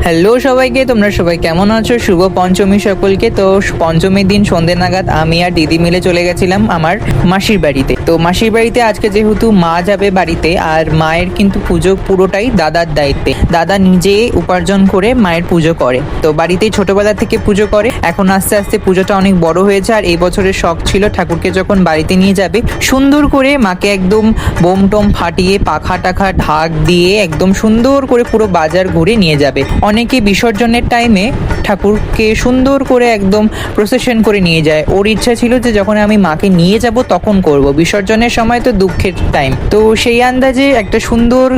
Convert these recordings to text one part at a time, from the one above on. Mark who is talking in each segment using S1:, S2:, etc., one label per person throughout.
S1: Hello সবাইকে, তোমরা সবাই কেমন আছো? শুভ পঞ্চমী সকলকে। তো পঞ্চমীর দিন সন্ধ্যে নাগাদ আমি আর দিদি মিলে চলে গেছিলাম আমার মাসির বাড়িতে। তো মাসির বাড়িতে আজকে যেহেতু মা যাবে বাড়িতে, আর মায়ের কিন্তু পুজো পুরোটাই দাদার দায়িত্বে। দাদা নিজে উপার্জন করে মায়ের পুজো করে, তো বাড়িতেই ছোটবেলা থেকে পুজো করে। এখন আস্তে আস্তে পুজোটা অনেক বড় হয়েছে, আর এই বছরের শখ ছিল ঠাকুরকে যখন বাড়িতে নিয়ে যাবে সুন্দর করে মাকে একদম বোম টোম ফাটিয়ে পাখা টাখা ঢাক দিয়ে একদম সুন্দর করে পুরো বাজার ঘুরে নিয়ে যাবে। অনেকে বিসর্জনের টাইমে ঠাকুরকে সুন্দর করে একদম প্রসেশন করে নিয়ে যায়। ওর ইচ্ছা ছিল যে যখন আমি মাকে নিয়ে যাব তখন করব, বিসর্জনের সময় তো দুঃখের টাইম। তো সেই আন্দাজে একটা সুন্দর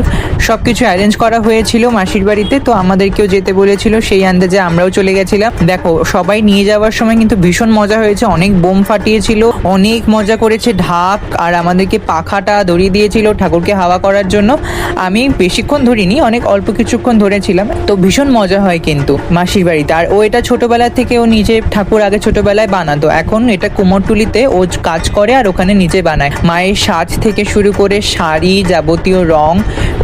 S1: সবকিছু অ্যারেঞ্জ করা হয়েছিল মাসির বাড়িতে। তো আমাদেরকেও যেতে বলেছিল, সেই আন্দাজে আমরাও চলে গেছিলাম। দেখো, সবাই নিয়ে যাওয়ার সময় কিন্তু ভীষণ মজা হয়েছে, অনেক বোম ফাটিয়েছিল, অনেক মজা করেছে ঢাক, আর আমাদেরকে পাখাটা ধরিয়ে দিয়েছিল ঠাকুরকে হাওয়া করার জন্য। আমি বেশিক্ষণ ধরিনি, অনেক অল্প কিছুক্ষণ ধরেছিলাম। তো ভীষণ মজা হয় কিন্তু মাসির বাড়িতে। আর ও এটা ছোটবেলা থেকে ও নিজে ঠাকুর আগে ছোটবেলায় বানাতো, এখন এটা কুমোরটুলিতে ও কাজ করে আর ওখানে নিজে বানায়। মায়ের সাজ থেকে শুরু করে শাড়ি, যাবতীয় রং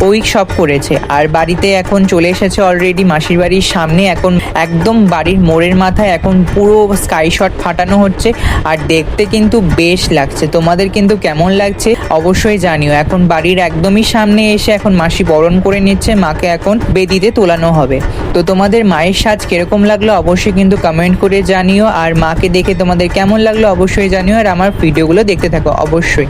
S1: ওই সব করেছে। আর বাড়িতে এখন চলে এসেছে অলরেডি মাসির বাড়ির সামনে। এখন একদম বাড়ির মোড়ের মাথায় এখন পুরো স্কাই শট ফাটানো হচ্ছে, আর দেখতে কিন্তু বেশ লাগছে। তোমাদের কিন্তু কেমন লাগছে অবশ্যই জানিও। এখন বাড়ির একদমই সামনে এসে এখন মাসি বরণ করে নিচ্ছে মাকে, এখন বেদিতে তোলানো হবে। তো তোমাদের মায়ের সাজ কিরকম লাগলো অবশ্যই কিন্তু কমেন্ট করে জানিও, আর মাকে দেখে তোমাদের কেমন লাগলো অবশ্যই জানিও, আর আমার ভিডিওগুলো দেখতে থাকো অবশ্যই।